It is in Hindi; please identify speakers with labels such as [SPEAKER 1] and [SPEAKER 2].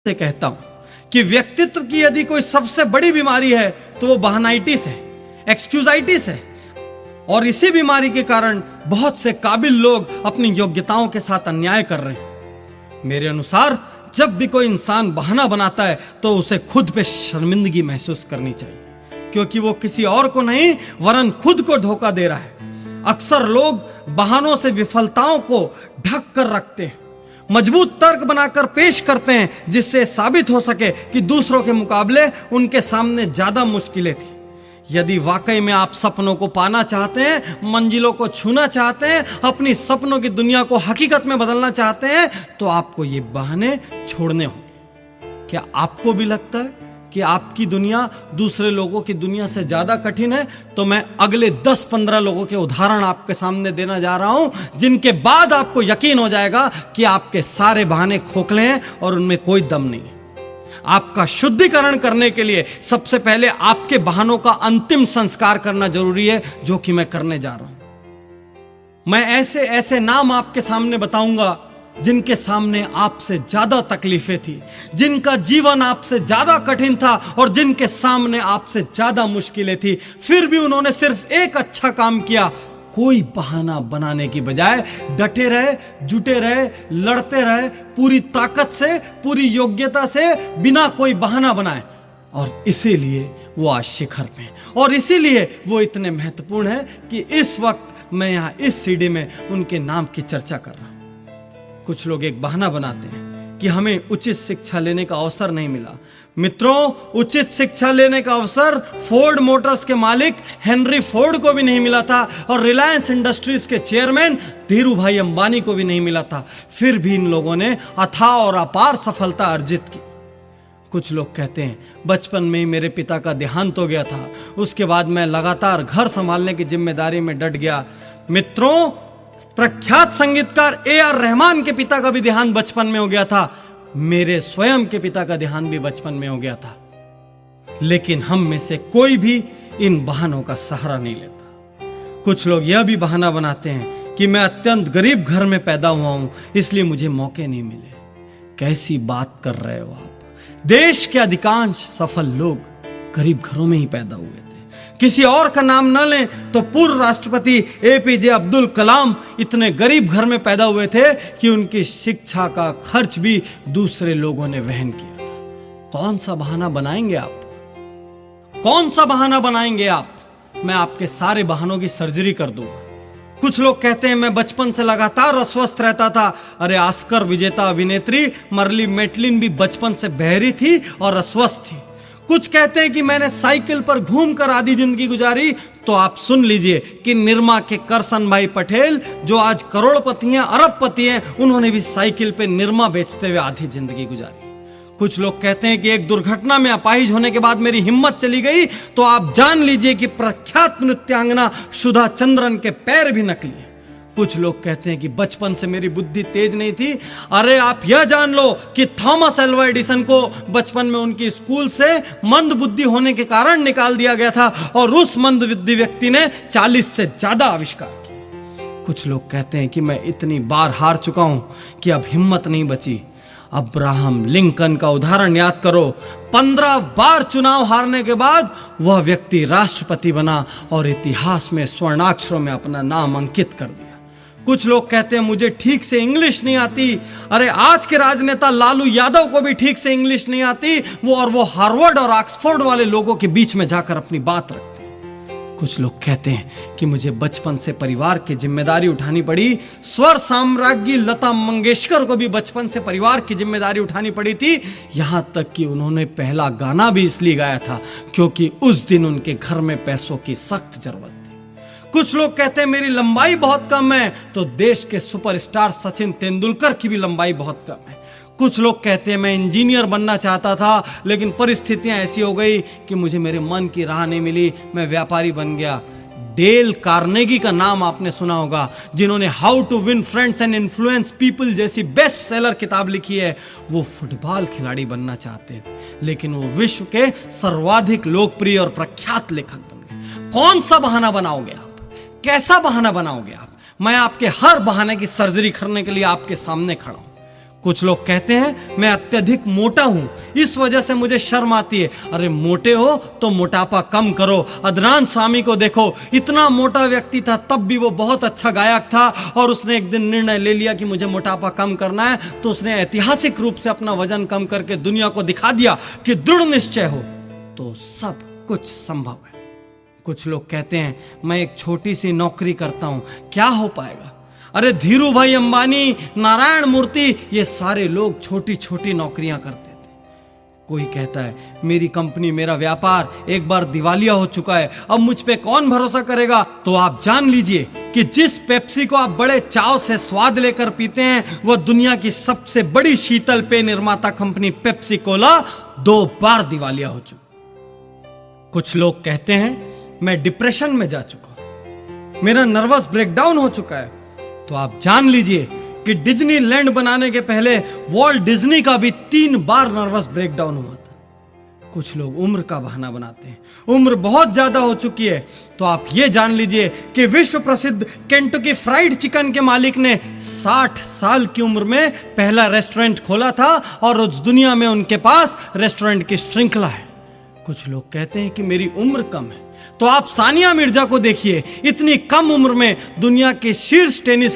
[SPEAKER 1] से कहता हूं कि व्यक्तित्व की यदि कोई सबसे बड़ी बीमारी है तो वो बहानाइटिस है, एक्सक्यूजाइटिस है। और इसी बीमारी के कारण बहुत से काबिल लोग अपनी योग्यताओं के साथ अन्याय कर रहे हैं। मेरे अनुसार जब भी कोई इंसान बहाना बनाता है तो उसे खुद पे शर्मिंदगी महसूस करनी चाहिए, क्योंकि वो किसी और को नहीं वरन खुद को धोखा दे रहा है। अक्सर लोग बहानों से विफलताओं को ढक कर रखते हैं, मजबूत तर्क बनाकर पेश करते हैं जिससे साबित हो सके कि दूसरों के मुकाबले उनके सामने ज्यादा मुश्किलें थी। यदि वाकई में आप सपनों को पाना चाहते हैं, मंजिलों को छूना चाहते हैं, अपनी सपनों की दुनिया को हकीकत में बदलना चाहते हैं, तो आपको ये बहाने छोड़ने होंगे। क्या आपको भी लगता है कि आपकी दुनिया दूसरे लोगों की दुनिया से ज्यादा कठिन है? तो मैं अगले 10-15 लोगों के उदाहरण आपके सामने देना जा रहा हूं, जिनके बाद आपको यकीन हो जाएगा कि आपके सारे बहाने खोखले हैं और उनमें कोई दम नहीं है। आपका शुद्धिकरण करने के लिए सबसे पहले आपके बहानों का अंतिम संस्कार करना जरूरी है, जो कि मैं करने जा रहा हूं। मैं ऐसे ऐसे नाम आपके सामने बताऊंगा जिनके सामने आपसे ज्यादा तकलीफें थी, जिनका जीवन आपसे ज्यादा कठिन था और जिनके सामने आपसे ज्यादा मुश्किलें थी, फिर भी उन्होंने सिर्फ एक अच्छा काम किया। कोई बहाना बनाने की बजाय डटे रहे, जुटे रहे, लड़ते रहे, पूरी ताकत से, पूरी योग्यता से, बिना कोई बहाना बनाए। और इसीलिए वो आज शिखर में, और इसीलिए वो इतने महत्वपूर्ण है कि इस वक्त मैं यहां इस सीढ़ी में उनके नाम की चर्चा कर रहा हूं। कुछ लोग एक बहाना बनाते हैं कि हमें उचित शिक्षा लेने का अवसर नहीं मिला। मित्रों, उचित शिक्षा लेने का अवसर फोर्ड मोटर्स के मालिक हेनरी फोर्ड को भी नहीं मिला था और रिलायंस इंडस्ट्रीज के चेयरमैन धीरू भाई अंबानी को भी नहीं मिला था। फिर भी इन लोगों ने अथाह और अपार सफलता अर्जित की। कुछ लोग कहते हैं बचपन में ही मेरे पिता का देहांत हो गया था, उसके बाद मैं लगातार घर संभालने की जिम्मेदारी में डट गया। मित्रों, प्रख्यात संगीतकार AR रहमान के पिता का भी देहांत बचपन में हो गया था। मेरे स्वयं के पिता का देहांत भी बचपन में हो गया था। लेकिन हम में से कोई भी इन बहानों का सहारा नहीं लेता। कुछ लोग यह भी बहाना बनाते हैं कि मैं अत्यंत गरीब घर में पैदा हुआ हूं, इसलिए मुझे मौके नहीं मिले। कैसी बात कर रहे हो आप? देश के अधिकांश सफल लोग गरीब घरों में ही पैदा हुए थे। किसी और का नाम न लें तो पूर्व राष्ट्रपति APJ अब्दुल कलाम इतने गरीब घर में पैदा हुए थे कि उनकी शिक्षा का खर्च भी दूसरे लोगों ने वहन किया था। कौन सा बहाना बनाएंगे आप? कौन सा बहाना बनाएंगे आप? मैं आपके सारे बहानों की सर्जरी कर दूंगा। कुछ लोग कहते हैं मैं बचपन से लगातार अस्वस्थ रहता था। अरे, ऑस्कर विजेता अभिनेत्री मर्ली मेटलिन भी बचपन से बहरी थी और अस्वस्थ थी। कुछ कहते हैं कि मैंने साइकिल पर घूमकर आधी जिंदगी गुजारी। तो आप सुन लीजिए कि निरमा के करसन भाई पटेल, जो आज करोड़पति हैं, अरबपति हैं, उन्होंने भी साइकिल पे निरमा बेचते हुए आधी जिंदगी गुजारी। कुछ लोग कहते हैं कि एक दुर्घटना में अपाहिज होने के बाद मेरी हिम्मत चली गई। तो आप जान लीजिए कि प्रख्यात नृत्यांगना सुधा चंद्रन के पैर भी नकली हैं। कुछ लोग कहते हैं कि बचपन से मेरी बुद्धि तेज नहीं थी। अरे, आप यह जान लो कि थॉमस एल्वा एडिसन को बचपन में उनकी स्कूल से मंद बुद्धि होने के कारण निकाल दिया गया था और उस मंद बुद्धि व्यक्ति ने 40 से ज्यादा आविष्कार किए। कुछ लोग कहते हैं कि मैं इतनी बार हार चुका हूं कि अब हिम्मत नहीं बची। अब्राहम लिंकन का उदाहरण याद करो। 15 बार चुनाव हारने के बाद वह व्यक्ति राष्ट्रपति बना और इतिहास में स्वर्णाक्षरों में अपना नाम अंकित कर दिया। कुछ लोग कहते हैं मुझे ठीक से इंग्लिश नहीं आती। अरे, आज के राजनेता लालू यादव को भी ठीक से इंग्लिश नहीं आती। वो हार्वर्ड और ऑक्सफोर्ड वाले लोगों के बीच में जाकर अपनी बात रखते हैं। कुछ लोग कहते हैं कि मुझे बचपन से परिवार की जिम्मेदारी उठानी पड़ी। स्वर साम्राज्ञी लता मंगेशकर को भी बचपन से परिवार की जिम्मेदारी उठानी पड़ी थी। यहां तक कि उन्होंने पहला गाना भी इसलिए गाया था क्योंकि उस दिन उनके घर में पैसों की सख्त जरूरत थी। कुछ लोग कहते हैं मेरी लंबाई बहुत कम है, तो देश के सुपरस्टार सचिन तेंदुलकर की भी लंबाई बहुत कम है। कुछ लोग कहते हैं मैं इंजीनियर बनना चाहता था, लेकिन परिस्थितियां ऐसी हो गई कि मुझे मेरे मन की राह नहीं मिली, मैं व्यापारी बन गया। डेल कार्नेगी का नाम आपने सुना होगा, जिन्होंने how to win friends and influence people जैसी बेस्ट सेलर किताब लिखी है। वो फुटबॉल खिलाड़ी बनना चाहते थे, लेकिन वो विश्व के सर्वाधिक लोकप्रिय और प्रख्यात लेखक बन गए। कौन सा बहाना बनाओगे आप? कैसा बहाना बनाओगे आप? मैं आपके हर बहाने की सर्जरी करने के लिए आपके सामने खड़ा हूं। कुछ लोग कहते हैं मैं अत्यधिक मोटा हूं, इस वजह से मुझे शर्म आती है। अरे मोटे हो तो मोटापा कम करो। अदनान सामी को देखो, इतना मोटा व्यक्ति था तब भी वो बहुत अच्छा गायक था, और उसने एक दिन निर्णय ले लिया कि मुझे मोटापा कम करना है, तो उसने ऐतिहासिक रूप से अपना वजन कम करके दुनिया को दिखा दिया कि दृढ़ निश्चय हो तो सब कुछ संभव है। कुछ लोग कहते हैं मैं एक छोटी सी नौकरी करता हूं, क्या हो पाएगा। अरे धीरू भाई अंबानी, नारायण मूर्ति, ये सारे लोग छोटी छोटी नौकरियां करते थे। कोई कहता है मेरी कंपनी, मेरा व्यापार एक बार दिवालिया हो चुका है, अब मुझ पे कौन भरोसा करेगा। तो आप जान लीजिए कि जिस पेप्सी को आप बड़े चाव से स्वाद लेकर पीते हैं, वह दुनिया की सबसे बड़ी शीतल पेय निर्माता कंपनी पेप्सी कोला 2 बार दिवालिया हो चुकी। कुछ लोग कहते हैं मैं डिप्रेशन में जा चुका हूं, मेरा नर्वस ब्रेकडाउन हो चुका है। तो आप जान लीजिए कि डिज्नीलैंड बनाने के पहले वॉल्ट डिज्नी का भी 3 बार नर्वस ब्रेकडाउन हुआ था। कुछ लोग उम्र का बहाना बनाते हैं, उम्र बहुत ज्यादा हो चुकी है। तो आप ये जान लीजिए कि विश्व प्रसिद्ध केंटकी फ्राइड चिकन के मालिक ने 60 साल की उम्र में पहला रेस्टोरेंट खोला था, और उस दुनिया में उनके पास रेस्टोरेंट की श्रृंखला है। कुछ लोग कहते हैं कि मेरी उम्र कम है, तो आप सानिया मिर्जा को देखिए, इतनी कम उम्र में दुनिया के शीर्ष टेनिस